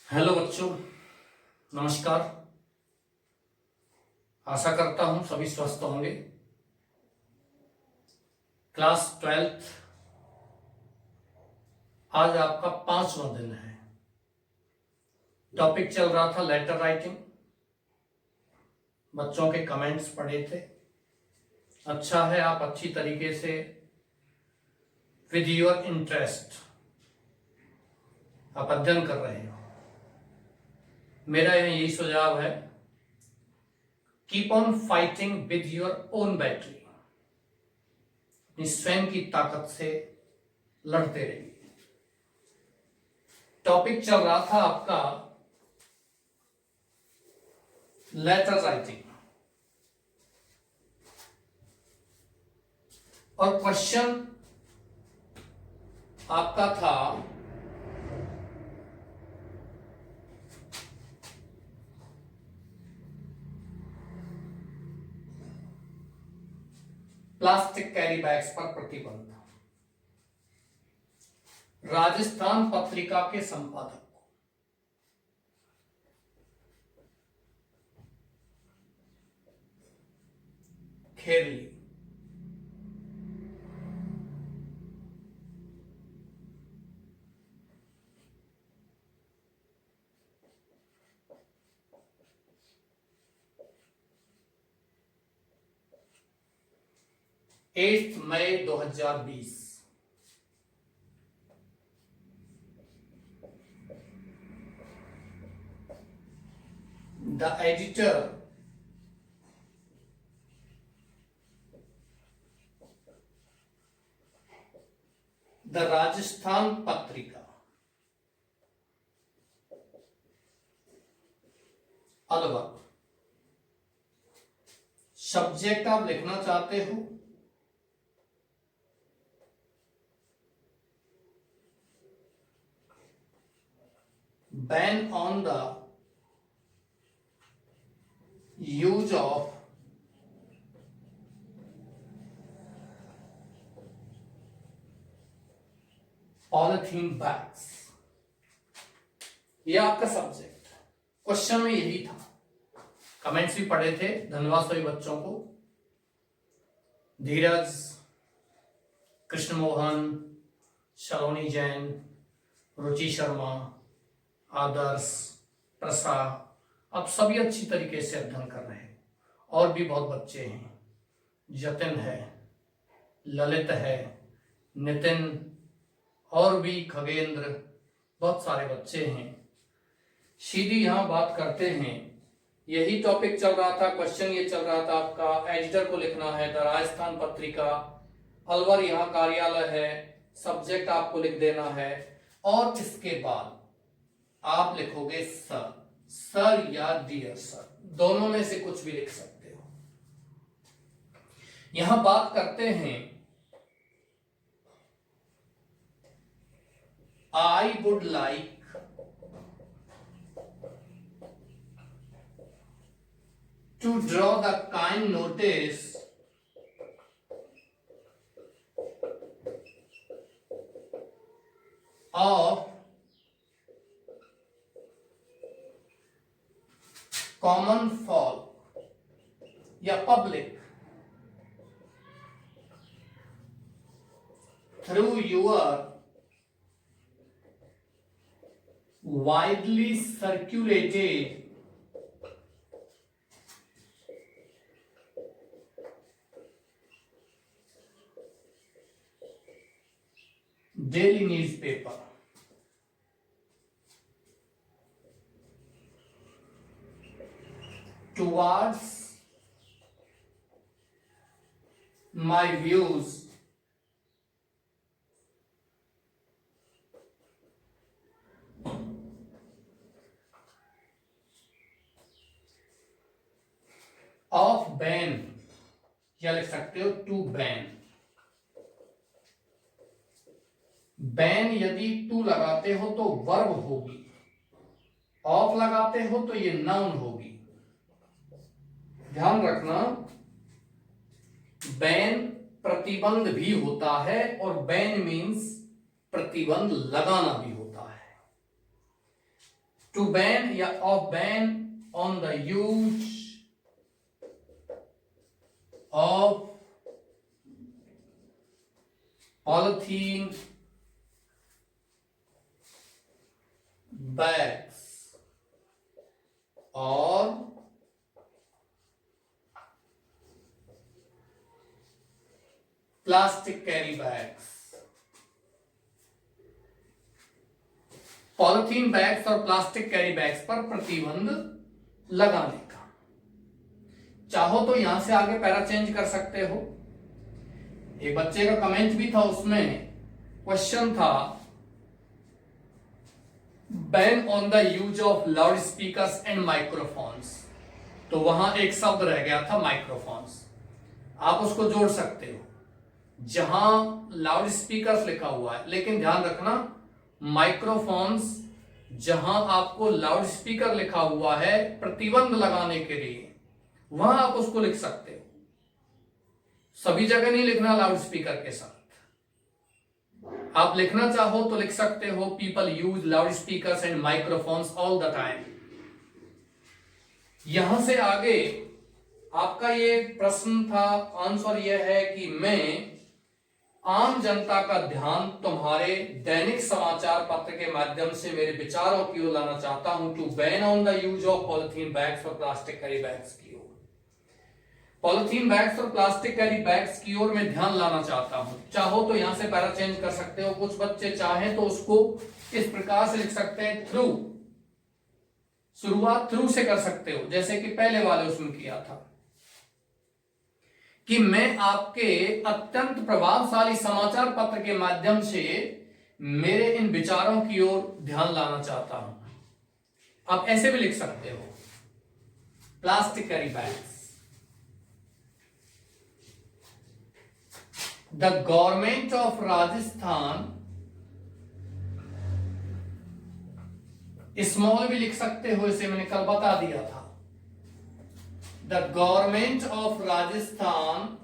Hello बच्चों, नमस्कार। आशा करता हूं सभी स्वस्थ होंगे। क्लास 12th आज आपका 5वां दिन है। टॉपिक चल रहा था लेटर राइटिंग। बच्चों के कमेंट्स पढ़े थे। अच्छा है, आप अच्छी तरीके से विद योर इंटरेस्ट आप अध्ययन कर रहे हो। मेरा यही सुझाव है, keep on fighting with your own battery. अपनी स्वयं की ताकत से लड़ते रहिए। टॉपिक चल रहा था आपका लेटर राइटिंग और क्वेश्चन आपका था प्लास्टिक कैरी बैग्स पर प्रतिबंध। राजस्थान पत्रिका के संपादक Kherli. Eight May 2020। The editor the Rajasthan Patrika Alwar. Subject आप लिखना चाहते हो ban on the use of polythene bags. यह आपका सब्जेक्ट। क्वेश्चन में यही था। कमेंट्स भी पढ़े थे। धन्यवाद सभी बच्चों को। धीरज, कृष्ण मोहन, सलोनी जैन, रुचि शर्मा, आदर्श, प्रसा, आप सभी अच्छी तरीके से अध्ययन कर रहे हैं। और भी बहुत बच्चे हैं। जतिन है, ललित है, नितिन, और भी खगेंद्र, बहुत सारे बच्चे हैं। सीधी यहां बात करते हैं। यही टॉपिक चल रहा था। क्वेश्चन ये चल रहा था आपका एडिटर को लिखना है द राजस्थान पत्रिका अलवर, यहाँ कार्यालय है। सब्जेक्ट आपको लिख देना है और इसके बाद आप लिखोगे सर, सर या डियर सर, दोनों में से कुछ भी लिख सकते हो। यहां बात करते हैं I would like to draw the kind notice of common folk या public through your widely circulated daily newspaper towards my views of ban, या लिख सकते हो टू बैन। बैन यदि टू लगाते हो तो वर्ब होगी, ऑफ लगाते हो तो ये नाउन होगी। ध्यान रखना, बैन प्रतिबंध भी होता है और बैन मीन्स प्रतिबंध लगाना भी होता है। टू बैन या of ban on the use of polythene bags और plastic carry bags. Polythene bags और प्लास्टिक कैरी बैग्स पर प्रतिबंध लगाने का। चाहो तो यहां से आगे पैरा चेंज कर सकते हो। एक बच्चे का कमेंट भी था, उसमें क्वेश्चन था ban on the use of loud speakers and microphones, तो वहां एक शब्द रह गया था माइक्रोफोन्स। आप उसको जोड़ सकते हो जहां लाउड स्पीकर्स लिखा हुआ है, लेकिन ध्यान रखना माइक्रोफोन्स जहां आपको लाउड स्पीकर लिखा हुआ है प्रतिबंध लगाने के लिए, वहां आप उसको लिख सकते हो। सभी जगह नहीं लिखना लाउड स्पीकर के साथ। आप लिखना चाहो तो लिख सकते हो people use loud speakers and microphones all the time. यहां से आगे आपका ये प्रश्न था, आंसर यह है कि मैं आम जनता का ध्यान तुम्हारे दैनिक समाचार पत्र के माध्यम से मेरे विचारों की ओर लाना चाहता हूं to ban on the use of polythene bags और प्लास्टिक कैरी बैग्स की ओर। पॉलिथीन बैग्स और प्लास्टिक कैरी बैग्स की ओर मैं ध्यान लाना चाहता हूं। चाहो तो यहां से पैरा चेंज कर सकते हो। कुछ बच्चे चाहें तो उसको इस प्रकार से लिख सकते हैं थ्रू, शुरुआत थ्रू से कर सकते हो, जैसे कि पहले वाले उसमें किया था कि मैं आपके अत्यंत प्रभावशाली समाचार पत्र के माध्यम से मेरे इन विचारों की ओर ध्यान लाना चाहता हूं। आप ऐसे भी लिख सकते हो plastic carry bags. The government of Rajasthan, small भी लिख सकते हो, इसे मैंने कल बता दिया था। The government of Rajasthan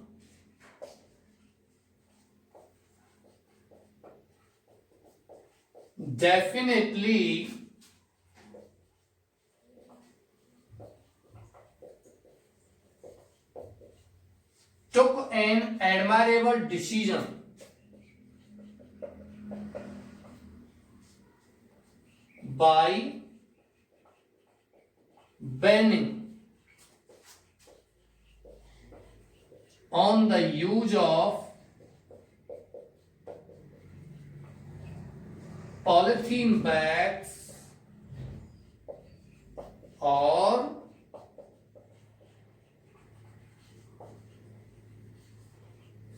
definitely took an admirable decision by banning on the use of polythene bags or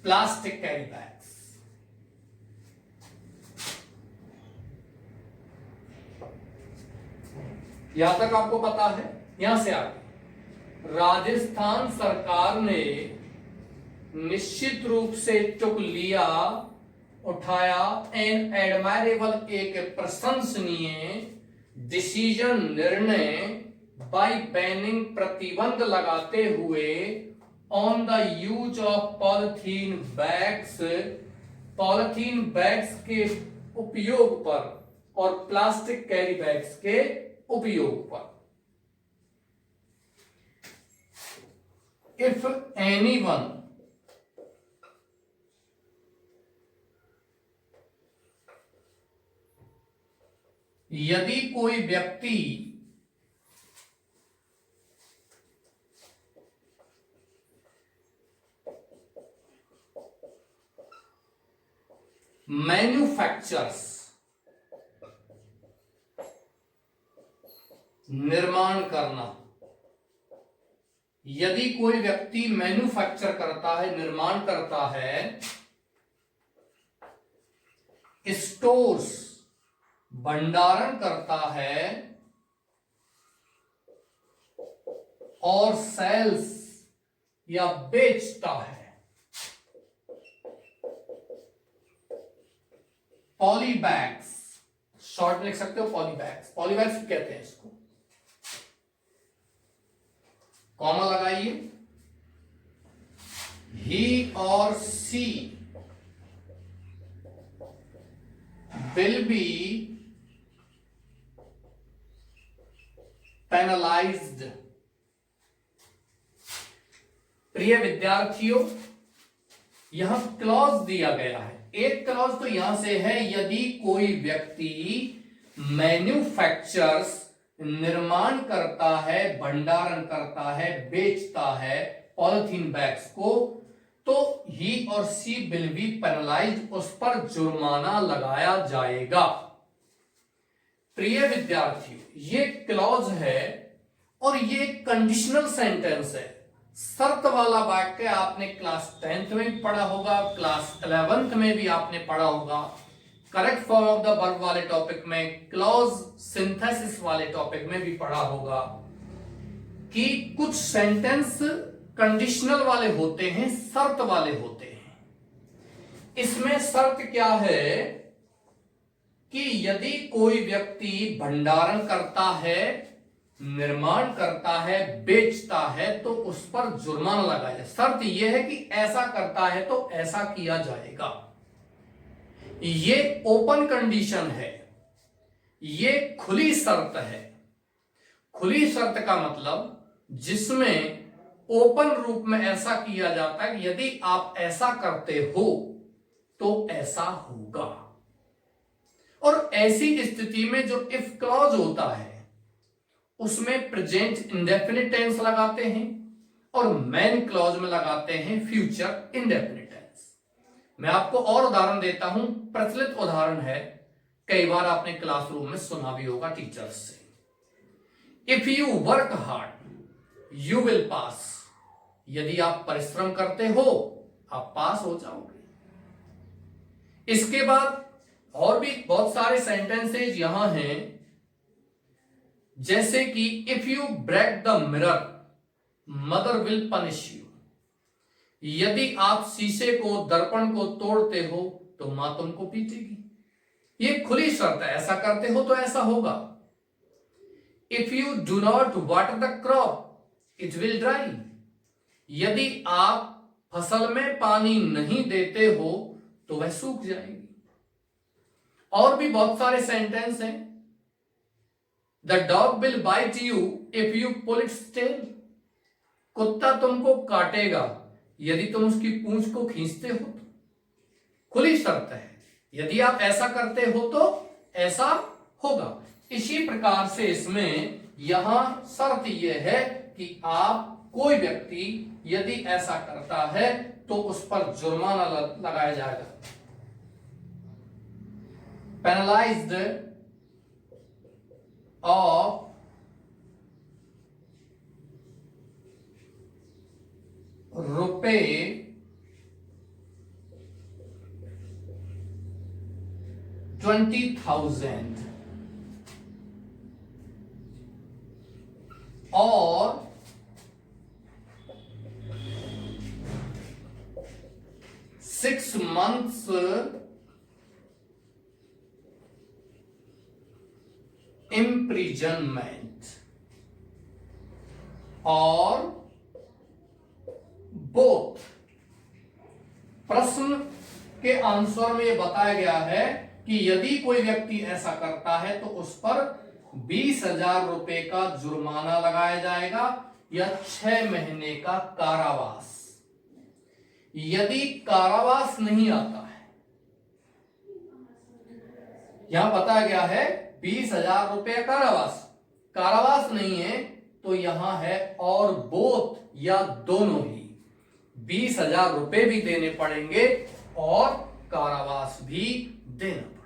plastic carry bags. यहां तक आपको पता है। यहां से आगे राजस्थान सरकार ने निश्चित रूप से चुक लिया, उठाया एन एडमायरेबल, एक प्रशंसनीय डिसीजन, निर्णय, बाय बैनिंग, प्रतिबंध लगाते हुए, on the use of polythene bags, polythene bags के उपयोग पर और प्लास्टिक कैरी बैग्स के उपयोग पर। इफ एनीवन यदि कोई व्यक्ति मैन्युफैक्चर्स, निर्माण करना, यदि कोई व्यक्ति मैन्युफैक्चर करता है, निर्माण करता है, स्टोर्स, भंडारण करता है, और सेल्स या बेचता है पॉलीबैग्स, शॉर्ट में लिख सकते हो पॉलीबैग्स। पॉलीबैग्स कहते हैं इसको, कॉमा लगाइए। ही और सी विल बी पेनलाइज्ड। प्रिय विद्यार्थियों, यहां क्लॉज दिया गया है। एक क्लॉज तो यहां से है, यदि कोई व्यक्ति मैन्युफैक्चर्स निर्माण करता है, भंडारण करता है, बेचता है पॉलिथीन बैग्स को, तो ही और सी विल बी पेनलाइज्ड, उस पर जुर्माना लगाया जाएगा। प्रिय विद्यार्थियों, ये क्लॉज है और ये कंडीशनल सेंटेंस है। शर्त वाला वाक्य आपने क्लास 10th में भी पढ़ा होगा, क्लास 11th में भी आपने पढ़ा होगा, correct form of the verb वाले टॉपिक में, क्लॉज सिंथेसिस वाले टॉपिक में भी पढ़ा होगा कि कुछ सेंटेंस कंडीशनल वाले होते हैं, शर्त वाले होते हैं। इसमें शर्त क्या है कि यदि कोई व्यक्ति भंडारण करता है, निर्माण करता है, बेचता है, तो उस पर जुर्माना लगाया जाए। शर्त यह है कि ऐसा करता है तो ऐसा किया जाएगा। ये ओपन कंडीशन है, ये खुली शर्त है। खुली शर्त का मतलब जिसमें ओपन रूप में ऐसा किया जाता है कि यदि आप ऐसा करते हो तो ऐसा होगा। और ऐसी स्थिति में जो इफ क्लॉज होता है उसमें प्रेजेंट इंडेफिनिट टेंस लगाते हैं और मेन क्लॉज में लगाते हैं फ्यूचर इंडेफिनिट टेंस। मैं आपको और उदाहरण देता हूं, प्रचलित उदाहरण है, कई बार आपने क्लासरूम में सुना भी होगा टीचर्स से। If you work hard you will pass, यदि आप परिश्रम करते हो आप पास हो जाओगे। इसके बाद और भी बहुत सारे सेंटेंसेज यहां हैं, जैसे कि if you break the mirror mother will punish you, यदि आप शीशे को, दर्पण को तोड़ते हो तो मां तुमको पीटेगी। ये खुली शर्त है, ऐसा करते हो तो ऐसा होगा। If you do not water the crop it will dry, यदि आप फसल में पानी नहीं देते हो तो वह सूख जाएगी। और भी बहुत सारे सेंटेंस हैं। The dog will bite you if you pull its tail, कुत्ता तुमको काटेगा यदि तुम उसकी पूंछ को खींचते हो तो। खुली शर्त है, यदि आप ऐसा करते हो तो ऐसा होगा। इसी प्रकार से इसमें यहां शर्त यह है कि आप, कोई व्यक्ति यदि ऐसा करता है तो उस पर जुर्माना लगाया जाएगा। पेनलाइज्ड ऑफ रुपए 20,000 और 6 months imprisonment और बोथ। प्रश्न के आंसर में यह बताया गया है कि यदि कोई व्यक्ति ऐसा करता है तो उस पर 20,000 रुपए का जुर्माना लगाया जाएगा या 6 महीने का कारावास। यदि कारावास नहीं आता है, यहां बताया गया है 20,000 रुपए कारावास, कारावास नहीं है तो यहां है और बोथ या दोनों ही 20,000 रुपए भी देने पड़ेंगे और कारावास भी देना पड़ेगा।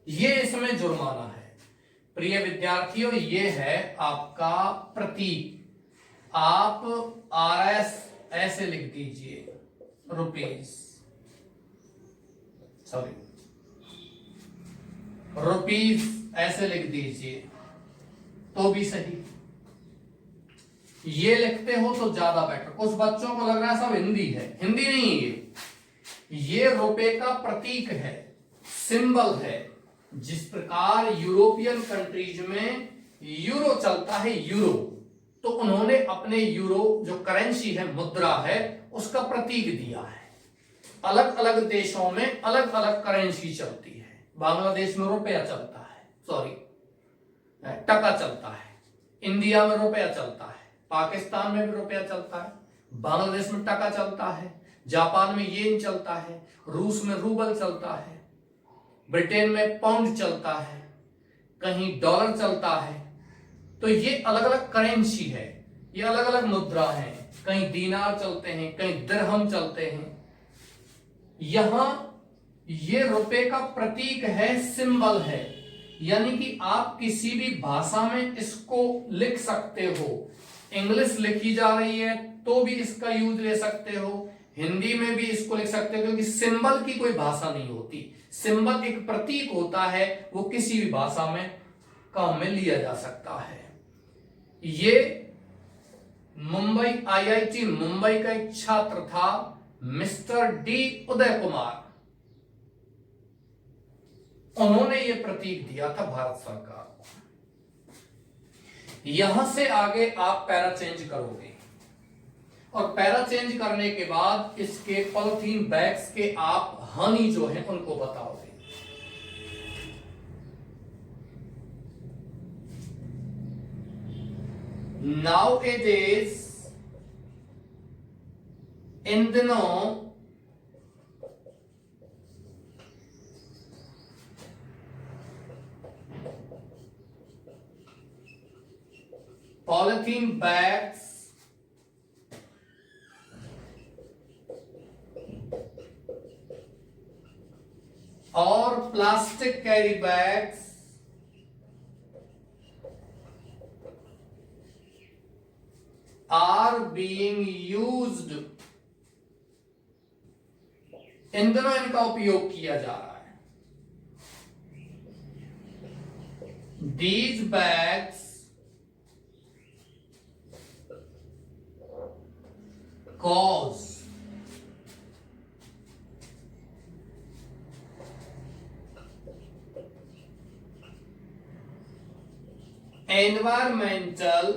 ये इसमें जुर्माना है। प्रिय विद्यार्थियों, ये है आपका प्रतीक। आप RS ऐसे लिख दीजिए, रुपीज, सॉरी रुपीज ऐसे लिख दीजिए तो भी सही। ये लिखते हो तो ज्यादा बेटर। कुछ बच्चों को लग रहा है सब हिंदी है, हिंदी नहीं है ये रुपए का प्रतीक है, सिंबल है। जिस प्रकार यूरोपियन कंट्रीज में यूरो चलता है, यूरो, तो उन्होंने अपने यूरो जो करेंसी है, मुद्रा है, उसका प्रतीक दिया है। अलग अलग देशों में अलग अलग करेंसी चलती है। बांग्लादेश में रुपया चलता है, सॉरी टका चलता है, इंडिया में रुपया चलता है, पाकिस्तान में भी रुपया चलता है, बांग्लादेश में टका चलता है, जापान में येन चलता है, रूस में रूबल चलता है, ब्रिटेन में पाउंड चलता है, कहीं डॉलर चलता है। तो ये अलग अलग करेंसी है, ये अलग अलग मुद्रा है, कहीं दीनार चलते हैं, कहीं दिरहम चलते हैं। यहां ये रुपए का प्रतीक है, सिंबल है, यानी कि आप किसी भी भाषा में इसको लिख सकते हो। इंग्लिश लिखी जा रही है तो भी इसका यूज ले सकते हो, हिंदी में भी इसको लिख सकते हो, क्योंकि सिंबल की कोई भाषा नहीं होती। सिंबल एक प्रतीक होता है, वो किसी भी भाषा में काम में लिया जा सकता है। ये मुंबई आईआईटी मुंबई का एक छात्र था, मिस्टर डी उदय कुमार, उन्होंने ये प्रतीक दिया था भारत सरकार को। यहां से आगे आप पैरा चेंज करोगे और पैरा चेंज करने के बाद इसके पॉलिथीन बैग्स के आप हानि जो है उनको बताओगे। Nowadays, इन दिनों पॉलिथीन बैग्स और plastic carry bags are being used, इन दिनों इनका उपयोग किया जा रहा है। These bags cause environmental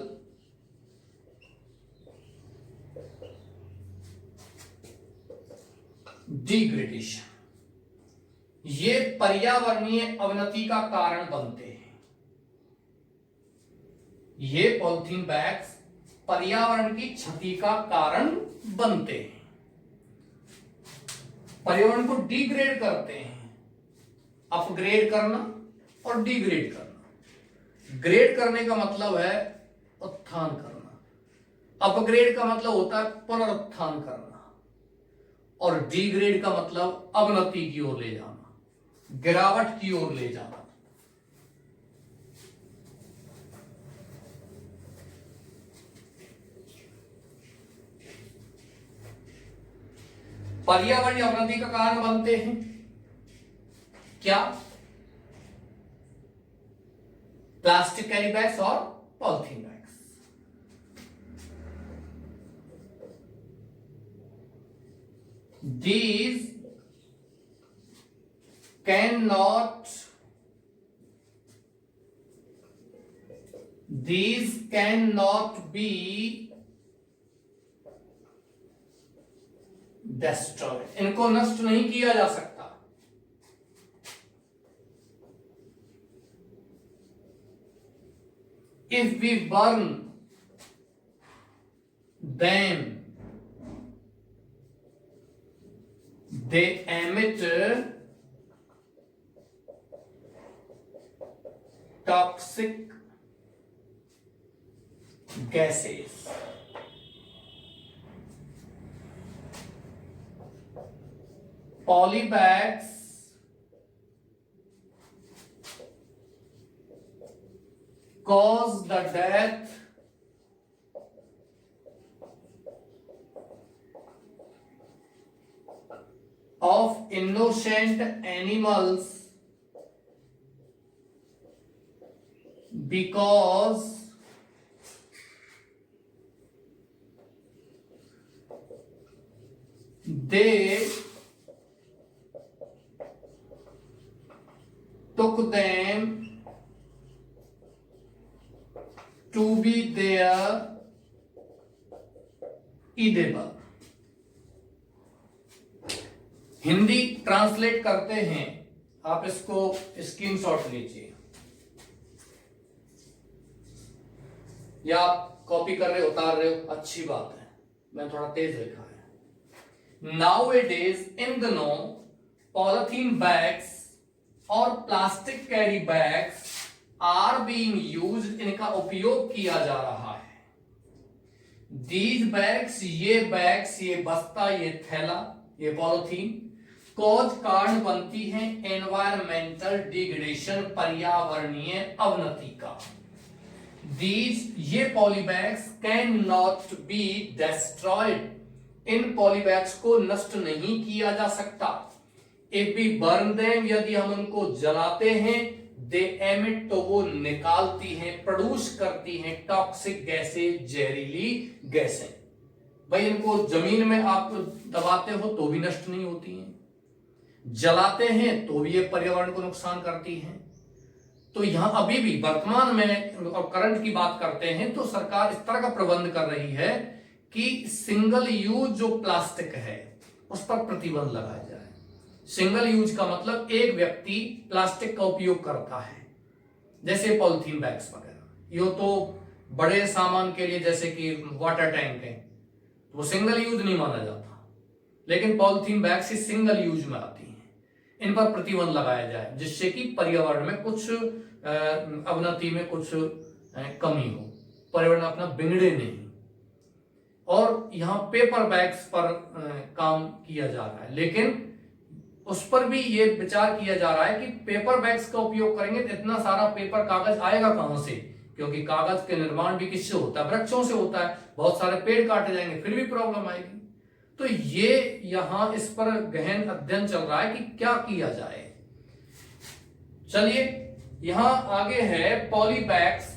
degradation, ये पर्यावरणीय अवनति का कारण बनते हैं। ये पॉलिथीन बैग्स पर्यावरण की क्षति का कारण बनते हैं, पर्यावरण को डिग्रेड करते हैं। अपग्रेड करना और डिग्रेड करना। ग्रेड करने का मतलब है उत्थान करना, अपग्रेड का मतलब होता है पुनरुत्थान करना, और डिग्रेड का मतलब अवनति की ओर ले जाना, गिरावट की ओर ले जाना। पर्यावरणीय अवनति का कारण बनते हैं क्या? प्लास्टिक कैरी बैग्स और polythene bags. These cannot be destroyed, इनको नष्ट नहीं किया जा सकता। If we burn them, they emit toxic gases. Polybags cause the death of innocent animals because they took them to be their edible. Hindi translate करते हैं, आप इसको स्क्रीनशॉट लीजिए। या आप कॉपी कर रहे हो, उतार रहे हो, अच्छी बात है, मैं थोड़ा तेज लिखा है। Nowadays in the know polythene bags और plastic carry bags are being used, इनका उपयोग किया जा रहा है। दीज बैग्स, ये बैग्स, ये बस्ता, ये थैला, ये पॉलिथीन कॉज कारण बनती है एनवायरमेंटल डिग्रेडेशन, पर्यावरणीय अवनति का। दीज, ये polybags can not be destroyed, in polybags को नष्ट नहीं किया जा सकता। इफ वी बर्न देम, यदि हम उनको जलाते हैं, दे एमिट, तो वो निकालती हैं, प्रोड्यूस करती हैं टॉक्सिक गैसें, जहरीली गैसें। भाई इनको जमीन में आप दबाते हो तो भी नष्ट नहीं होती हैं, जलाते हैं तो भी ये पर्यावरण को नुकसान करती हैं। तो यहां अभी भी वर्तमान में और करंट की बात करते हैं तो सरकार इस तरह का प्रबंध कर रही है कि सिंगल यूज जो प्लास्टिक है उस पर प्रतिबंध लगाया जाए। सिंगल यूज का मतलब एक व्यक्ति प्लास्टिक का उपयोग करता है, जैसे पॉलिथीन बैग्स वगैरह, ये तो बड़े सामान के लिए जैसे कि वाटर टैंक है तो वो सिंगल यूज नहीं माना जाता, लेकिन पॉलिथीन बैग से सिंगल यूज में आती हैं, इन पर प्रतिबंध लगाया जाए जिससे कि पर्यावरण में कुछ अवनति में कुछ कमी हो, पर्यावरण अपना बिगड़े नहीं। और यहाँ पेपर बैग्स पर काम किया जा रहा है, लेकिन उस पर भी ये विचार किया जा रहा है कि पेपर बैग्स का उपयोग करेंगे तो इतना सारा पेपर कागज आएगा कहां से, क्योंकि कागज के निर्माण भी किससे होता है, वृक्षों से होता है, बहुत सारे पेड़ काटे जाएंगे फिर भी प्रॉब्लम आएगी। तो ये यहां इस पर गहन अध्ययन चल रहा है कि क्या किया जाए। चलिए यहां आगे है पॉलीबैग्स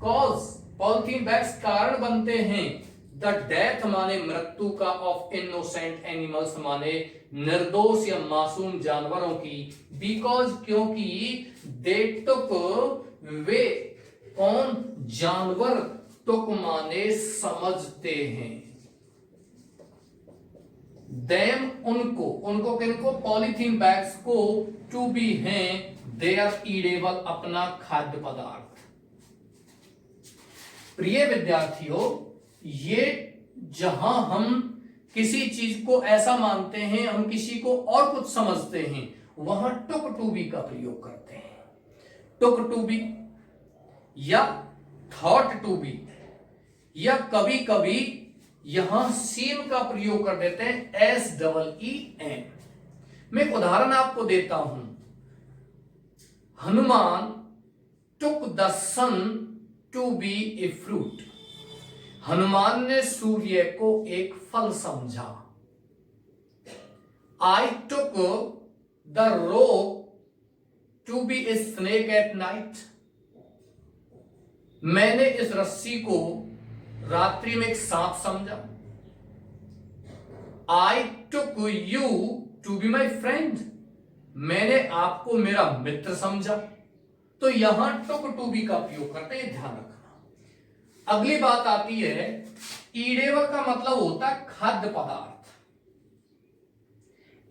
कॉज, पॉलिथीन बैग्स कारण बनते हैं, द डेथ माने मृत्यु का, ऑफ इनोसेंट एनिमल्स माने निर्दोष या मासूम जानवरों की, बिकॉज क्योंकि दे टुक, वे, कौन, जानवर, टुक माने समझते हैं, देम उनको, उनको किनको, पॉलिथीन बैग्स को, टू बी हैं देयर ईडेबल, अपना खाद्य पदार्थ। प्रिय विद्यार्थियों, ये जहां हम किसी चीज को ऐसा मानते हैं, हम किसी को और कुछ समझते हैं, वहां टुक टू बी का प्रयोग करते हैं। टुक टू बी या थॉट टू बी, या कभी कभी यहां सीन का प्रयोग कर देते हैं, SEEN। मैं एक उदाहरण आपको देता हूं, Hanuman took the sun to be a fruit, Hanuman ने सूर्य को एक फल समझा। I took the rope to be a snake at night, मैंने इस रस्सी को रात्रि में एक सांप समझा। I took you to be my friend, मैंने आपको मेरा मित्र समझा। तो यहां टुक टू बी का प्रयोग करते हैं, ध्यान रखना। अगली बात आती है, ईडेबल का मतलब होता है खाद्य पदार्थ।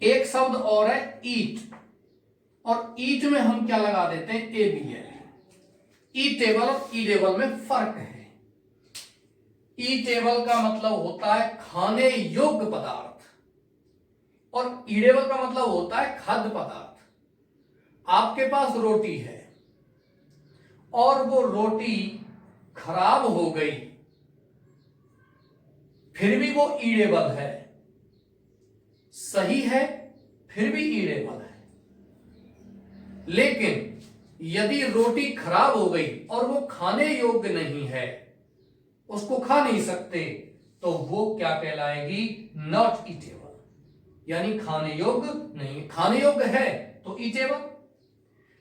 एक शब्द और है ईट, और ईट में हम क्या लगा देते हैं, ABL। ईटेबल और ईडेबल में फर्क है। ईटेबल का मतलब होता है खाने योग्य पदार्थ, और ईडेबल का मतलब होता है खाद्य पदार्थ। आपके पास रोटी है और वो रोटी खराब हो गई, फिर भी वो ईडेबल है, सही है, फिर भी ईडेबल है। लेकिन यदि रोटी खराब हो गई और वो खाने योग्य नहीं है, उसको खा नहीं सकते, तो वो क्या कहलाएगी, नॉट ईटेबल, यानी खाने योग्य नहीं। खाने योग्य है तो ईटेबल,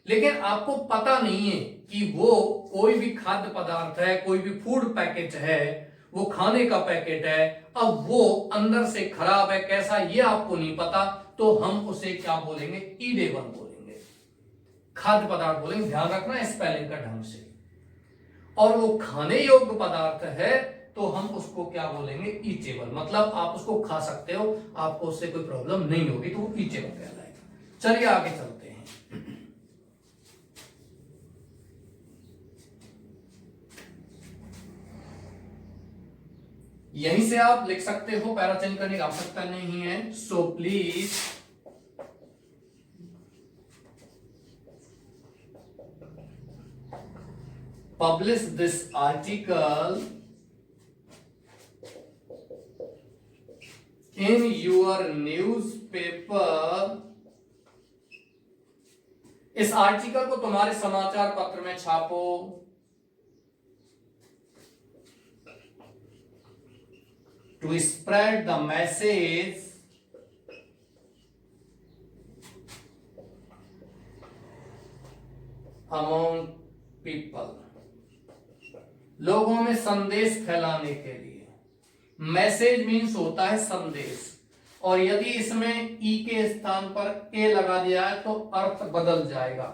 लेकिन आपको पता नहीं है कि वो कोई भी खाद्य पदार्थ है, कोई भी फूड पैकेट है, वो खाने का पैकेट है, अब वो अंदर से खराब है, कैसा ये आपको नहीं पता, तो हम उसे क्या बोलेंगे, ईडेबल बोलेंगे, खाद्य पदार्थ बोलेंगे। ध्यान रखना स्पेलिंग का ढंग से। और वो खाने योग्य पदार्थ है तो हम उसको क्या बोलेंगे, ईटेबल, मतलब आप उसको खा सकते हो, आपको उससे कोई प्रॉब्लम नहीं होगी, तो वो ईटेबल कहलाएगा। चलिए आगे चलते हैं। यहीं से आप लिख सकते हो, पैरा चेंज करने की आवश्यकता नहीं है। So please publish this article in your newspaper। इस आर्टिकल को तुम्हारे समाचार पत्र में छापो। To spread the message among people। लोगों में संदेश फैलाने के लिए। मैसेज मीन्स होता है संदेश, और यदि इसमें ई के स्थान पर ए लगा दिया है तो अर्थ बदल जाएगा,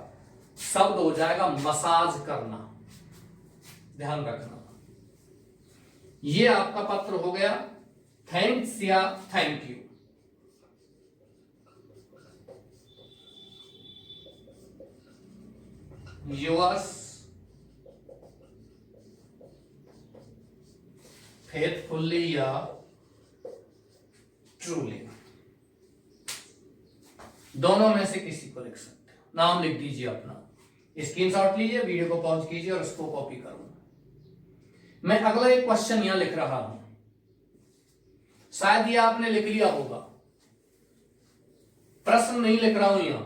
शब्द हो जाएगा मसाज करना। ध्यान रखना। ये आपका पत्र हो गया। थैंक्स या थैंक यू। योर्स फेथफुली या ट्रूली, दोनों में से किसी को लिख सकते हो। नाम लिख दीजिए अपना, स्क्रीनशॉट लीजिए, वीडियो को पॉज कीजिए और इसको कॉपी करूंगा। मैं अगला एक क्वेश्चन यहां लिख रहा हूं, शायद ये आपने लिख लिया होगा। प्रश्न नहीं लिख रहा हूं यहां,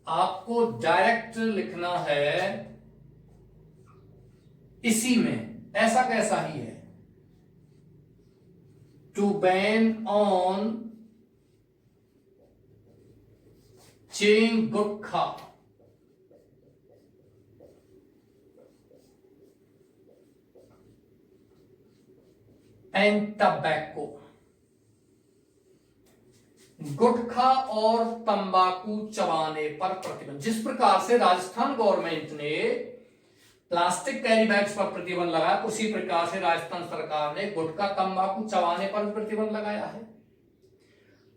आपको डायरेक्ट लिखना है इसी में, ऐसा कैसा ही है। To ban on chewing gutkha and tobacco। गुटखा और तंबाकू चबाने पर प्रतिबंध। जिस प्रकार से राजस्थान गवर्नमेंट ने प्लास्टिक कैरी बैग्स पर प्रतिबंध लगाया, उसी प्रकार से राजस्थान सरकार ने गुटखा तंबाकू चबाने पर प्रतिबंध लगाया है।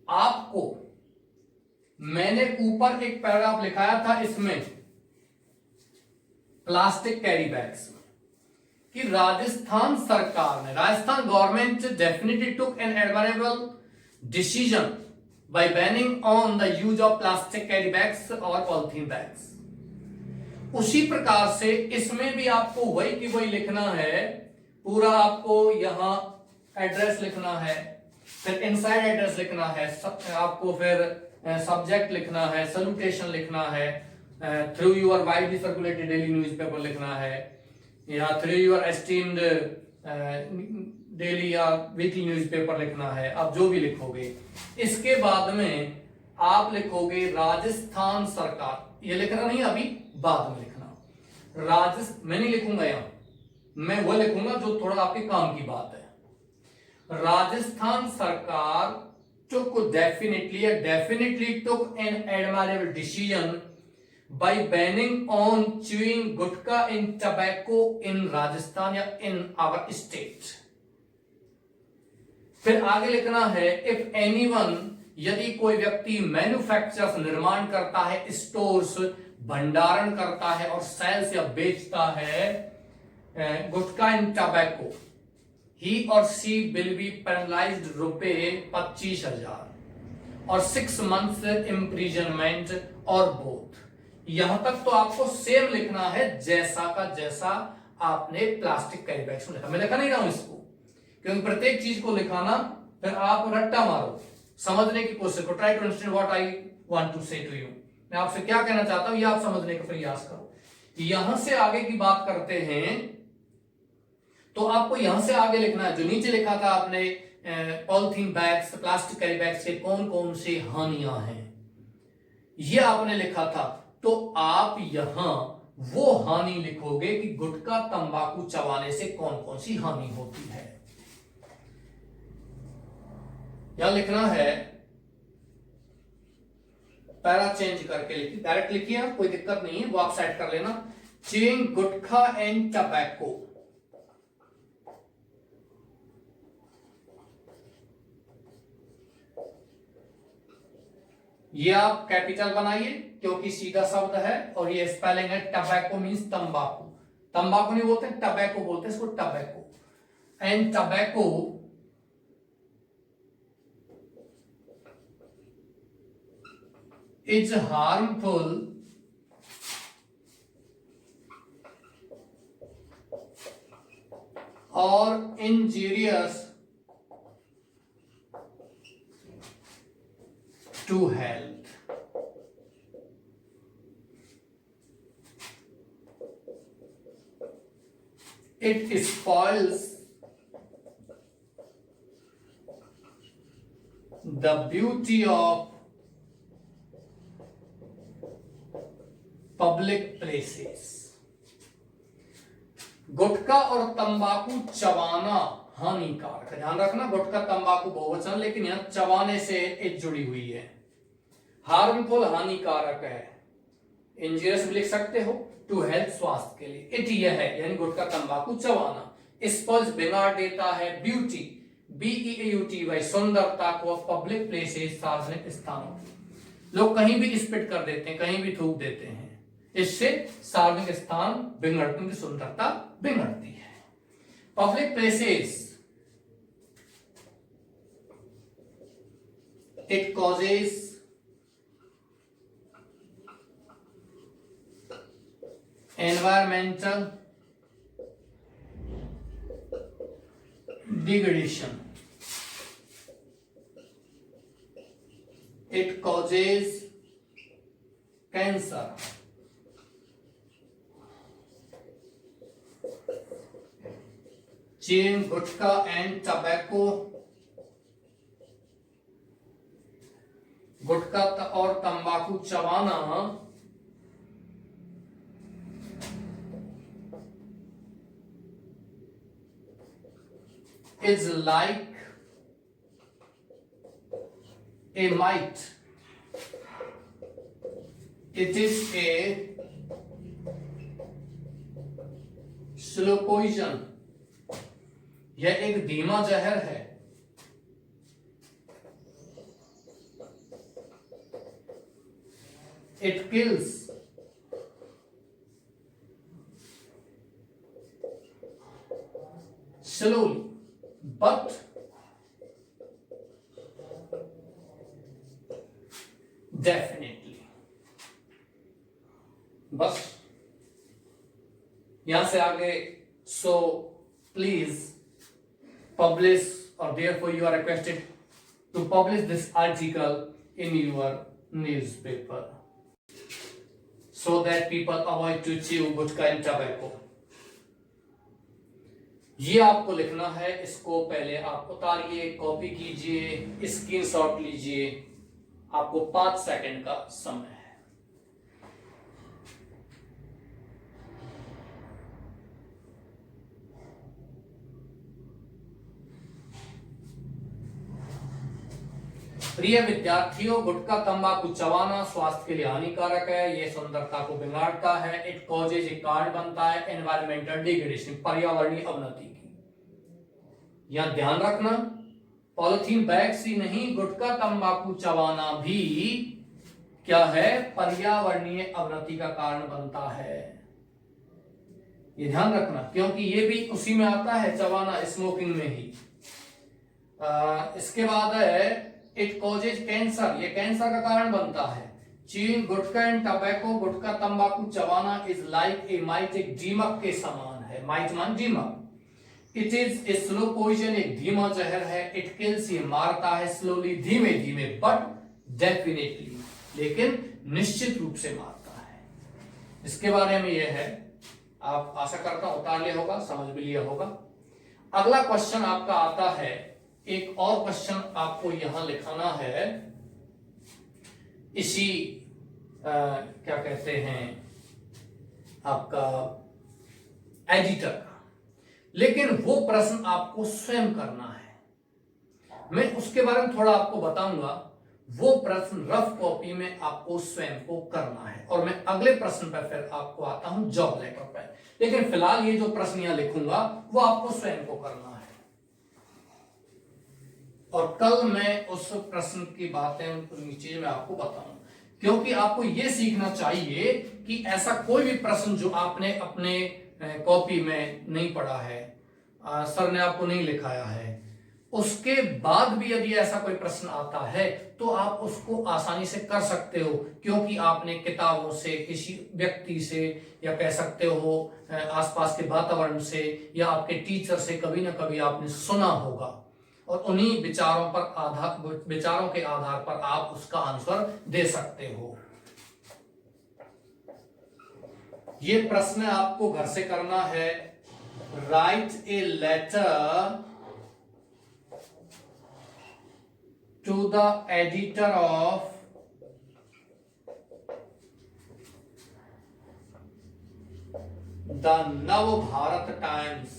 आपको मैंने ऊपर एक पैराग्राफ लिखाया था इसमें प्लास्टिक कैरी बैग्स कि राजस्थान सरकार ने, Rajasthan government definitely took an admirable decision by banning on the use of plastic carry bags और पॉलिथीन बैग्स। उसी प्रकार से इसमें भी आपको वही की वही लिखना है। पूरा आपको यहां एड्रेस लिखना है, फिर इनसाइड एड्रेस लिखना है, आपको फिर सब्जेक्ट लिखना है, सैल्यूटेशन लिखना है, through your widely circulated daily newspaper लिखना है, या थ्रू योर एस्टीम्ड डेली या वीकली न्यूज़पेपर लिखना है। आप जो भी लिखोगे, इसके बाद में आप लिखोगे राजस्थान सरकार। ये लिखना नहीं, अभी बाद में लिखना। मैं नहीं लिखूंगा यहां, मैं वो लिखूंगा जो थोड़ा आपके काम की बात है। राजस्थान सरकार took definitely took an admirable decision by banning on chewing gutkha and tobacco in Rajasthan या in our state। फिर आगे लिखना है if anyone, यदि कोई व्यक्ति मैन्युफैक्चर्स निर्माण करता है, स्टोर्स भंडारण करता है और सेल्स या बेचता है gutkha and tobacco, he or she will be penalized रुपए 25,000 और 6 months imprisonment और both। यहां तक तो आपको सेम लिखना है जैसा का जैसा आपने प्लास्टिक कैरी बैग्स में लिखा। मैं लिखा नहीं रहा हूं इसको, क्योंकि प्रत्येक चीज को लिखाना फिर आप रट्टा मारो, समझने की कोशिश करो। Try to understand what I want to say to you. मैं आपसे क्या कहना चाहता हूं ये आप समझने का प्रयास करो। यहां से आगे की बात करते हैं तो आपको यहां से आगे लिखना है जो नीचे लिखा था आपने, polythene bags, plastic carry bags से कौन कौन सी हानियां हैं, ये आपने लिखा था। तो आप यहां वो हानि लिखोगे कि गुटखा तंबाकू चबाने से कौन कौन सी हानि होती है। यहां लिखना है, पैरा चेंज करके लिखिए, डायरेक्ट लिखिए, कोई दिक्कत नहीं है, वो आप सेट कर लेना। च्यूइंग गुटखा एंड टबैको, ये आप कैपिटल बनाइए क्योंकि सीधा शब्द है, और ये स्पेलिंग है टबैको मींस तंबाकू। तंबाकू नहीं बोलते, टबैको बोलते हैं इसको, tobacco. and tobacco is harmful or injurious to health. It spoils the beauty of public places. गुटखा और तंबाकू चबाना हानिकारक है। ध्यान रखना, गुटखा तंबाकू बहुवचन, लेकिन यहां चबाने से एक जुड़ी हुई है। हार्मफुल हानिकारक है, इंजरियस भी लिख सकते हो, टू हेल्थ स्वास्थ्य के लिए। इट यह है यानी गुटखा तंबाकू चबाना। स्पॉइल्स बिगाड़ देता है, ब्यूटी BEAUTY सुंदरता को, पब्लिक प्लेसेस सार्वजनिक स्थानों की। लोग कहीं भी स्पिट कर देते हैं, कहीं भी थूक देते हैं, इससे सार्वजनिक स्थान बिगड़ते, उनकी सुंदरता बिगड़ती है। Public places, it causes environmental degradation. It causes cancer. Chewing gutka and tobacco, गुटखा और तंबाकू चबाना is like a mite. It is a slow poison. यह एक धीमा जहर है। It kills slowly but definitely. बस यहां से आगे, so please publish, or therefore you are requested to publish this article in your newspaper so that people avoid to chew gutka and tobacco. ये आपको लिखना है, इसको पहले आप उतारिए, कॉपी कीजिए, स्क्रीनशॉट लीजिए। आपको 5 सेकंड का समय है। प्रिय विद्यार्थियों, गुटखा तंबाकू चबाना स्वास्थ्य के लिए हानिकारक है, यह सुंदरता को बिगाड़ता है। इट कॉजेज, एक कारण बनता है एनवायरमेंटल डिग्रेडेशन, पर्यावरणीय अवनति की। यह ध्यान रखना, पॉलिथीन बैग से नहीं, गुटखा तंबाकू चबाना भी क्या है, पर्यावरणीय अवनति का कारण बनता है। ये ध्यान रखना, क्योंकि ये भी उसी में आता है, चबाना स्मोकिंग में ही। इसके बाद है इट कॉजेज कैंसर, ये कैंसर का कारण बनता है। चीन गुटखा एंड टबैको, गुटखा तंबाकू चबाना इज लाइक ए माइट, एक दीमक के समान है। माइट मान दीमक। It is a slow poison, एक धीमा जहर है। इट किल्स, ये मारता है, स्लोली, धीमे धीमे, बट डेफिनेटली, लेकिन निश्चित रूप से मारता है। इसके बारे में यह है, आप आशा करता हूं उतार लिया होगा, समझ भी लिया होगा। अगला क्वेश्चन आपका आता है, एक और क्वेश्चन आपको यहां लिखाना है, इसी क्या कहते हैं आपका एडिटर का, लेकिन वो प्रश्न आपको स्वयं करना है। मैं उसके बारे में थोड़ा आपको बताऊंगा। वो प्रश्न रफ कॉपी में आपको स्वयं को करना है, और मैं अगले प्रश्न पर फिर आपको आता हूं जॉब लेटर पर। लेकिन फिलहाल ये जो प्रश्न यहां लिखूंगा वो आपको स्वयं को करना है, और कल मैं उस प्रश्न की बातें चीज में आपको बताऊंगा। क्योंकि आपको यह सीखना चाहिए कि ऐसा कोई भी प्रश्न जो आपने अपने कॉपी में नहीं पढ़ा है, सर ने आपको नहीं लिखाया है, उसके बाद भी यदि ऐसा कोई प्रश्न आता है तो आप उसको आसानी से कर सकते हो, क्योंकि आपने किताबों से, किसी व्यक्ति से, या कह सकते हो आसपास के वातावरण से, या आपके टीचर से कभी ना कभी आपने सुना होगा, और उन्हीं विचारों के आधार पर आप उसका आंसर दे सकते हो। ये प्रश्न आपको घर से करना है। Write a letter to the editor of the Navbharat Times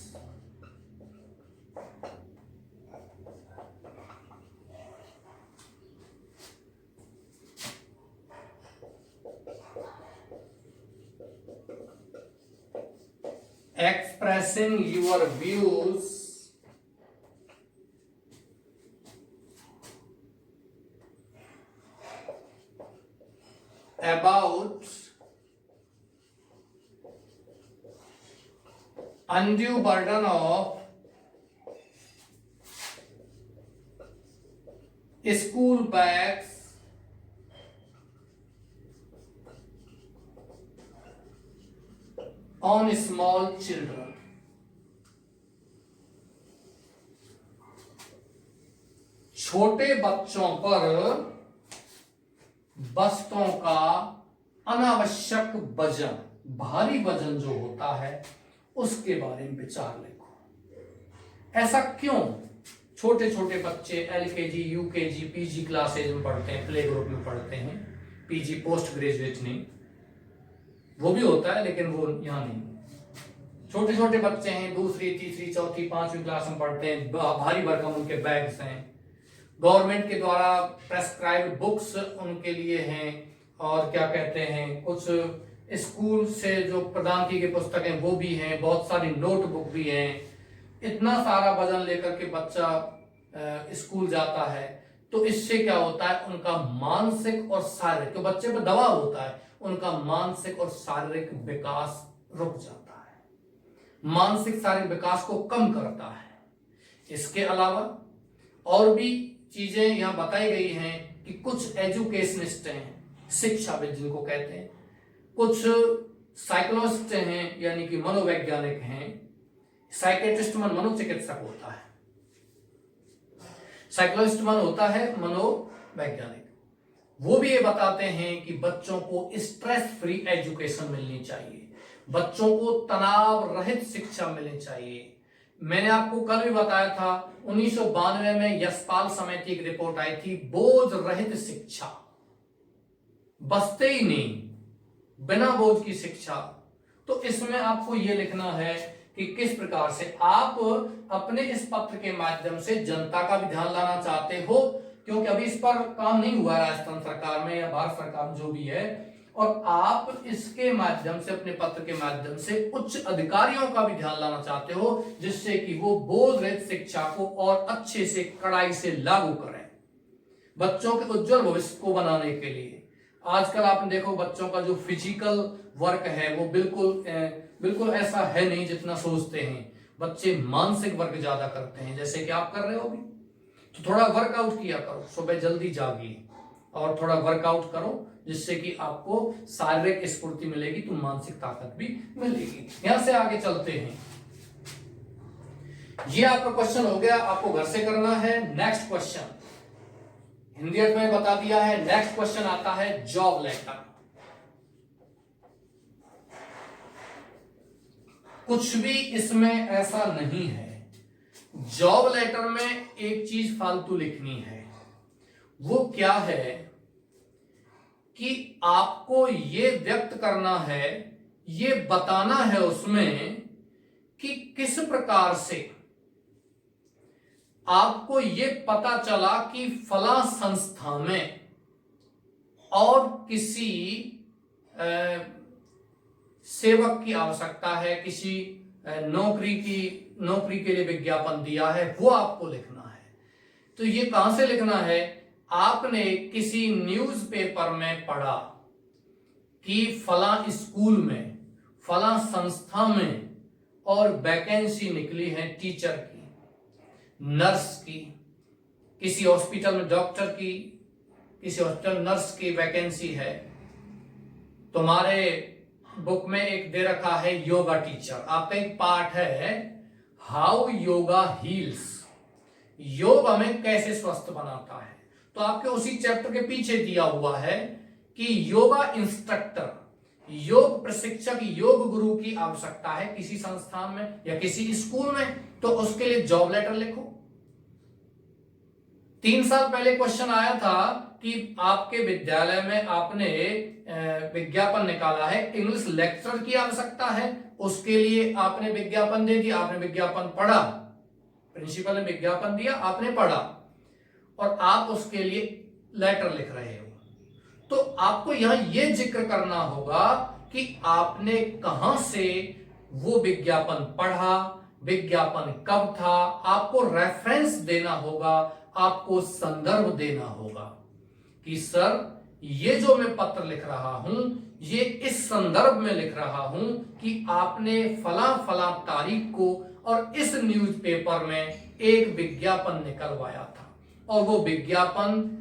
expressing your views about undue burden of school bags on small children। छोटे बच्चों पर वस्तुओं का अनावश्यक वजन, भारी वजन जो होता है उसके बारे में विचार लिखो। ऐसा क्यों? छोटे छोटे बच्चे एलकेजी, यूकेजी, पीजी क्लासेज में पढ़ते हैं, प्ले ग्रुप में पढ़ते हैं, पीजी पोस्ट ग्रेजुएट नहीं, वो भी होता है लेकिन वो यहां नहीं। छोटे छोटे बच्चे हैं, दूसरी, तीसरी, चौथी, पांचवी क्लास में पढ़ते हैं, भारी भरकम उनके बैग्स हैं, गवर्नमेंट के द्वारा प्रेस्क्राइब्ड बुक्स उनके लिए हैं, और क्या कहते हैं, कुछ स्कूल से जो प्रदान की गई पुस्तकें वो भी हैं, बहुत सारी नोटबुक भी हैं। इतना सारा वजन लेकर के बच्चा स्कूल जाता है, तो इससे क्या होता है, उनका मानसिक और शारीरिक, तो बच्चे पर दबाव होता है, उनका मानसिक और शारीरिक विकास रुक जाता है, मानसिक शारीरिक विकास को कम करता है। इसके अलावा और भी चीजें यहां बताई गई हैं कि कुछ एजुकेशनिस्ट हैं, शिक्षाविद जिनको कहते हैं, कुछ साइकोलॉजिस्ट हैं यानी कि मनोवैज्ञानिक हैं, साइकेट्रिस्ट मन मनोचिकित्सक होता है, साइकोलॉजिस्ट मन होता है मनोवैज्ञानिक, वो भी ये बताते हैं कि बच्चों को स्ट्रेस फ्री एजुकेशन मिलनी चाहिए, बच्चों को तनाव रहित शिक्षा मिलनी चाहिए। मैंने आपको कल भी बताया था 1992 में यशपाल समिति की रिपोर्ट आई थी, बोझ रहित शिक्षा, बसते ही नहीं, बिना बोझ की शिक्षा। तो इसमें आपको यह लिखना है कि किस प्रकार से आप अपने इस पत्र के माध्यम से जनता का भी ध्यान लाना चाहते हो, क्योंकि अभी इस पर काम नहीं हुआ है राजस्थान सरकार में या भारत सरकार में जो भी है, और आप इसके माध्यम से, अपने पत्र के माध्यम से उच्च अधिकारियों का भी ध्यान लाना चाहते हो, जिससे कि वो बोध रहित शिक्षा को और अच्छे से कड़ाई से लागू करें बच्चों के उज्जवल भविष्य को बनाने के लिए। आजकल आपने देखो बच्चों का जो फिजिकल वर्क है वो बिल्कुल ऐसा है नहीं जितना सोचते हैं। बच्चे मानसिक वर्क ज्यादा करते हैं, जैसे कि आप कर रहे हो अभी, तो थोड़ा वर्कआउट किया करो, सुबह जल्दी जागिए और थोड़ा वर्कआउट करो, जिससे कि आपको शारीरिक स्फूर्ति मिलेगी तो मानसिक ताकत भी मिलेगी। यहां से आगे चलते हैं। ये आपका क्वेश्चन हो गया, आपको घर से करना है। नेक्स्ट क्वेश्चन हिंदी में बता दिया है। नेक्स्ट क्वेश्चन आता है जॉब लेटर। कुछ भी इसमें ऐसा नहीं है। जॉब लेटर में एक चीज फालतू लिखनी है, वो क्या है कि आपको ये व्यक्त करना है, ये बताना है उसमें कि किस प्रकार से आपको ये पता चला कि फला संस्था में और किसी सेवक की आवश्यकता है, किसी नौकरी के लिए विज्ञापन दिया है, वो आपको लिखना है। तो ये कहां से लिखना है? आपने किसी न्यूज़पेपर में पढ़ा कि फला स्कूल में, फला संस्था में और वैकेंसी निकली है टीचर की, नर्स की, किसी हॉस्पिटल में डॉक्टर की, किसी हॉस्पिटल नर्स की वैकेंसी है। तुम्हारे बुक में एक दे रखा है योगा टीचर, आपका एक पार्ट है हाउ योगा हील्स, योग हमें कैसे स्वस्थ बनाता है। तो आपके उसी चैप्टर के पीछे दिया हुआ है कि योगा इंस्ट्रक्टर, योग प्रशिक्षक, योग गुरु की आवश्यकता है किसी संस्थान में या किसी स्कूल में, तो उसके लिए जॉब लेटर लिखो। 3 साल पहले क्वेश्चन आया था कि आपके विद्यालय में आपने विज्ञापन निकाला है, इंग्लिश लेक्चरर की आवश्यकता है, उसके लिए आपने विज्ञापन दे दिया, आपने विज्ञापन पढ़ा, प्रिंसिपल ने विज्ञापन दिया, आपने पढ़ा और आप उसके लिए लेटर लिख रहे हो। तो आपको यहां यह जिक्र करना होगा कि आपने कहां से वो विज्ञापन पढ़ा, विज्ञापन कब था, आपको रेफरेंस देना होगा, आपको संदर्भ देना होगा कि सर ये जो मैं पत्र लिख रहा हूं ये इस संदर्भ में लिख रहा हूं कि आपने फला फला तारीख को और इस न्यूज़पेपर में एक विज्ञापन निकलवाया था और वो विज्ञापन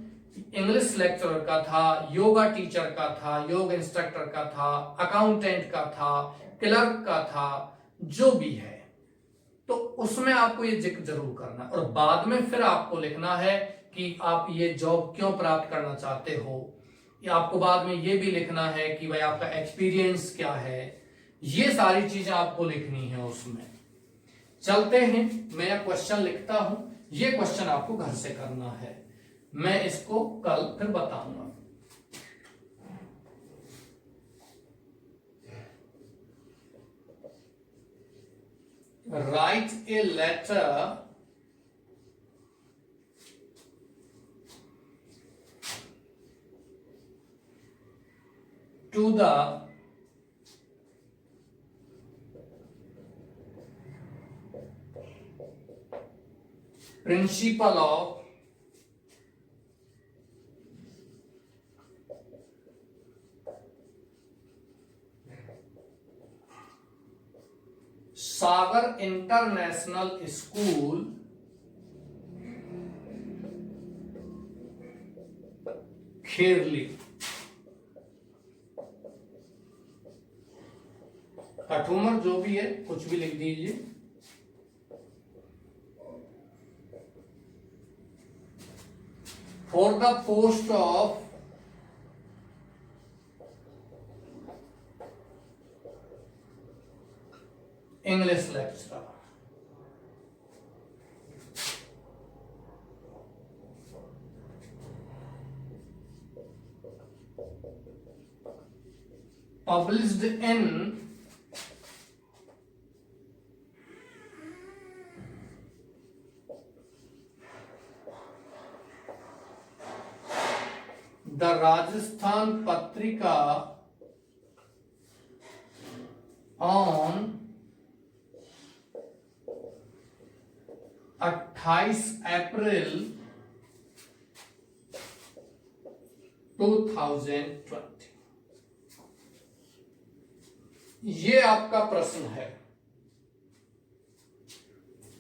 इंग्लिश लेक्चरर का था, योगा टीचर का था, योग इंस्ट्रक्टर का था, अकाउंटेंट का था, क्लर्क का था, जो भी है। तो उसमें आपको ये जिक्र जरूर करना और बाद में फिर आपको लिखना है कि आप ये जॉब क्यों प्राप्त करना चाहते हो, या आपको बाद में ये भी लिखना है कि भाई आपका एक्सपीरियंस क्या है। ये सारी चीजें आपको लिखनी है उसमें। चलते हैं, मैं क्वेश्चन लिखता हूं, ये क्वेश्चन आपको घर से करना है, मैं इसको कल फिर बताऊंगा। Write a letter to the principal of Sagar international school, Kherli, Kathumar, जो भी है कुछ भी लिख दीजिए। For the post of English lecturer. Published in the Rajasthan Patrika on 28 अप्रैल 2020। ये आपका प्रश्न है।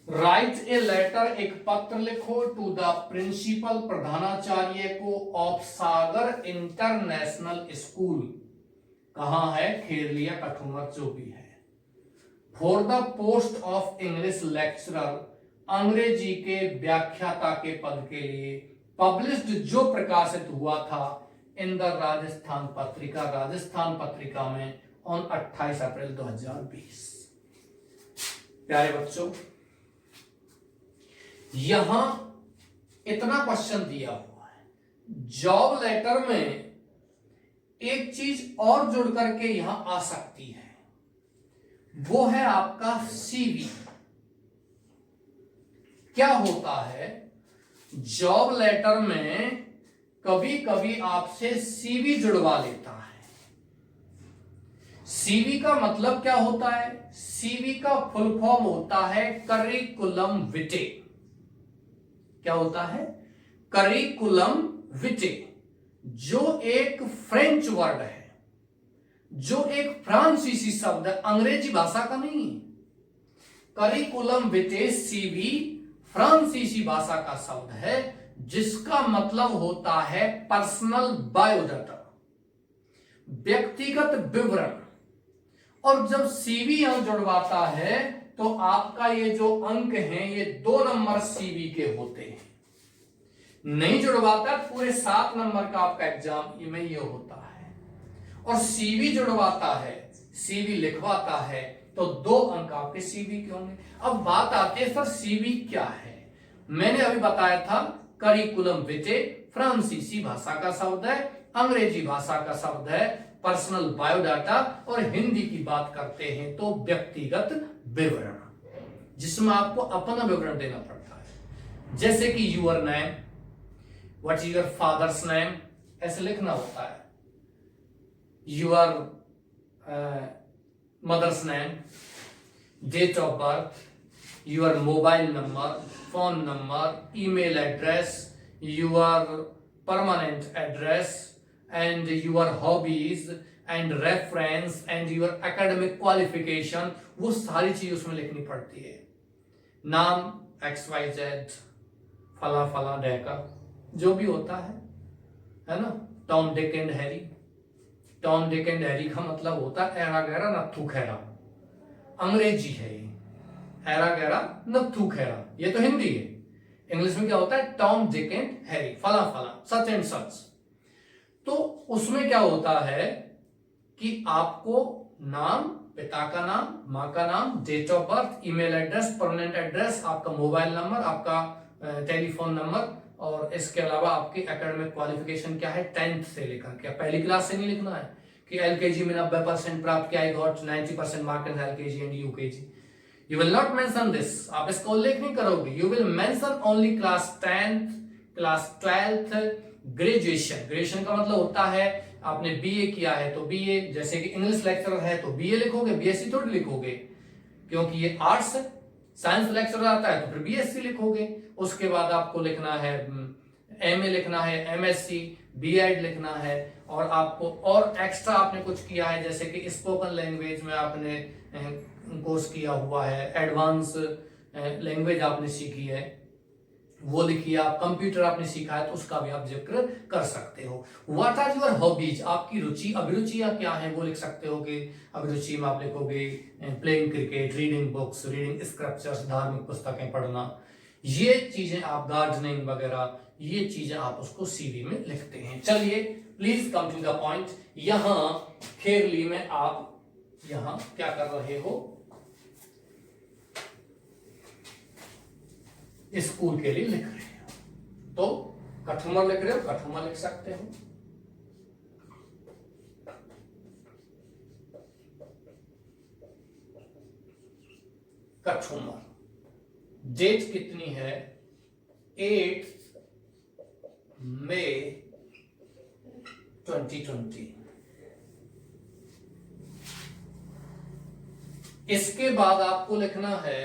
राइट ए लेटर, एक पत्र लिखो, टू द प्रिंसिपल, प्रधानाचार्य को, ऑफ सागर इंटरनेशनल स्कूल, कहां है, खेरलिया, कठूमर, जो भी है। For the post of English lecturer, अंग्रेजी के व्याख्याता के पद के लिए, पब्लिश्ड, जो प्रकाशित हुआ था, इन द राजस्थान पत्रिका, राजस्थान पत्रिका में, ऑन 28 अप्रैल 2020। प्यारे बच्चों, यहां इतना क्वेश्चन दिया हुआ है। जॉब लेटर में एक चीज और जुड़ करके यहां आ सकती है, वो है आपका सीवी। क्या होता है, जॉब लेटर में कभी कभी आपसे सीवी जुड़वा लेता है। सीवी का मतलब क्या होता है, सीवी का फुल फॉर्म होता है करिकुलम विटे। क्या होता है, करिकुलम विटे, जो एक फ्रेंच वर्ड है, जो एक फ्रांसीसी शब्द है, अंग्रेजी भाषा का नहीं है। करिकुलम विटे सीवी फ्रांसीसी भाषा का शब्द है जिसका मतलब होता है पर्सनल बायोडाटा, व्यक्तिगत विवरण। और जब सीवी यहां जुड़वाता है तो आपका ये जो अंक हैं ये 2 नंबर सीवी के होते हैं। नहीं जुड़वाता पूरे 7 नंबर का आपका एग्जाम में ये होता है। और सीवी जुड़वाता है, सीवी लिखवाता है तो 2 अंक आपके सीवी के होंगे। अब बात आती है सर सीवी क्या है। मैंने अभी बताया था करिकुलम विटे फ्रांसीसी भाषा का शब्द है, अंग्रेजी भाषा का शब्द है पर्सनल बायोडाटा, और हिंदी की बात करते हैं तो व्यक्तिगत विवरण, जिसमें आपको अपना विवरण देना पड़ता है। जैसे कि your name, what is your father's name, ऐसे लिखना होता है। Your mother's name, date of birth, your mobile number, phone number, email address, your permanent address, and your hobbies and reference and your academic qualification, वो सारी चीज उसमें लिखनी पड़ती है। नाम XYZ फला फला डेका जो भी होता है ना। Tom Dick and Harry, Tom Dick and Harry का मतलब होता है एरा गैरा नत्थू खैरा, अंग्रेजी है ये। एरा गैरा नत्थू खैरा ये तो हिंदी है। इंग्लिश में क्या होता है टॉम डिक एंड हैरी फला फला सच एंड सच। तो उसमें क्या होता है कि आपको नाम, पिता का नाम, मां का नाम, date of birth, email address, permanent address, आपका मोबाइल नंबर, आपका टेलीफोन नंबर, और इसके अलावा आपकी एकेडमिक क्वालिफिकेशन क्या है 10th से लेकर के, पहली क्लास से नहीं लिखना है कि एलकेजी में 90% प्राप्त किया, I got 90% mark in LKG and UKG. You will not mention this, आप इसका उल्लेख नहीं करोगे। You will mention only class 10th, class 12th, graduation. Graduation का मतलब होता है आपने बीए किया है तो बीए, जैसे कि इंग्लिश लेक्चरर है तो बीए लिखोगे, बीएससी थोड़ी लिखोगे क्योंकि ये आर्ट्स है। साइंस लेक्चरर आता है तो फिर बीएससी लिखोगे। उसके बाद आपको लिखना है एमए लिखना है, एमएससी, बीएड लिखना है, और आपको और एक्स्ट्रा आपने कुछ किया है जैसे कि स्पोकन लैंग्वेज में आपने कोर्स किया हुआ है, एडवांस लैंग्वेज आपने सीखी है वो लिखिए। आप कंप्यूटर आपने सीखा है तो उसका भी आप जिक्र कर सकते हो। व्हाट आर योर हॉबीज, आपकी रुचि अभिरुचियां क्या हैं वो लिख सकते हो कि अभिरुचि में आप लिखोगे playing cricket, reading books, reading scriptures, धार्मिक पुस्तकें पढ़ना, ये चीजें आप गार्डनिंग वगैरह, ये चीजें आप उसको सीवी में लिखते हैं। चलिए please come to the point. यहां खेरली में आप यहां क्या कर रहे हो, स्कूल के लिए लिख रहे हो तो कठुमर लिख रहे हो, कठुमर लिख सकते हो। कठुमर। डेट कितनी है 8 मई 2020। इसके बाद आपको लिखना है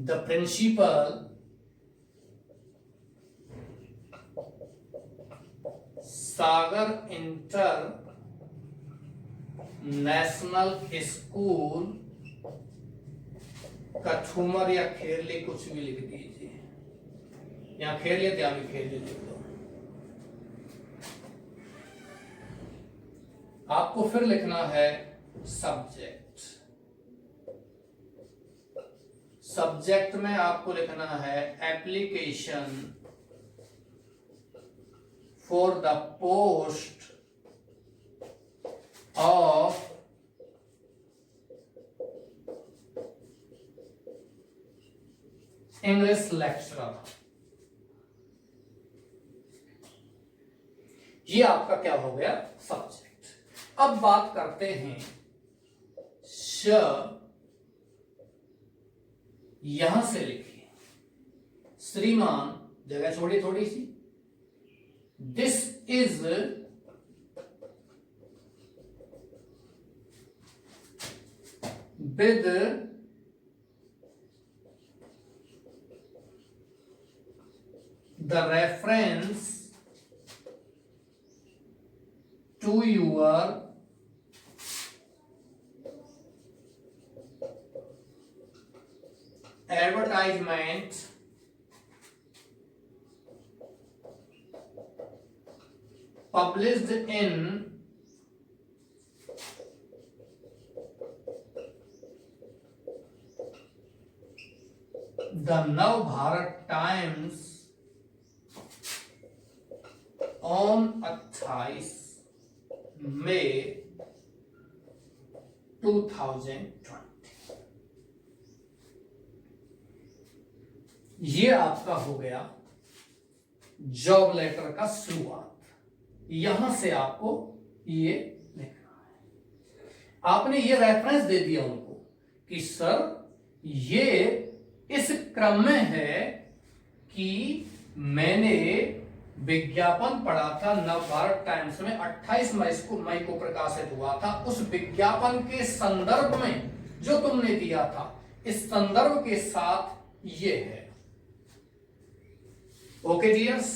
the principal Sagar international school Kathumar या खेरली, कुछ भी लिख दीजिए। यहां खेरली तो यहां भी खेरली लिख दो। आपको फिर लिखना है सब्जेक्ट। सब्जेक्ट में आपको लिखना है application for the post of English lecturer. ये आपका क्या हो गया सब्जेक्ट। अब बात करते हैं यहां से लिखिए श्रीमान, जगह छोड़ी थोड़ी सी। This is with the reference to your advertisement published in the Nav Bharat Times on 28 मई 2020। ये आपका हो गया जॉब लेटर का शुरुआत। यहां से आपको ये लिखना है। आपने ये रेफरेंस दे दिया उनको कि सर ये इस क्रम में है कि मैंने विज्ञापन पढ़ा था नवभारत टाइम्स में 28 मई को प्रकाशित हुआ था। उस विज्ञापन के संदर्भ में जो तुमने दिया था, इस संदर्भ के साथ ये है। ओके डियर्स,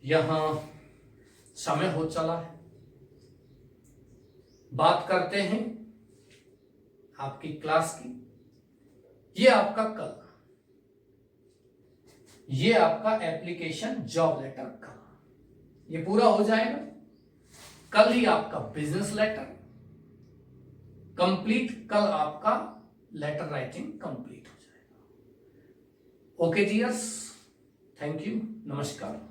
यहां समय हो चला है। बात करते हैं आपकी क्लास की। ये आपका कल, ये आपका एप्लीकेशन जॉब लेटर का ये पूरा हो जाएगा। कल ही आपका बिजनेस लेटर कंप्लीट, कल आपका लेटर राइटिंग कंप्लीट हो जाएगा। ओके डियर्स, थैंक यू, नमस्कार।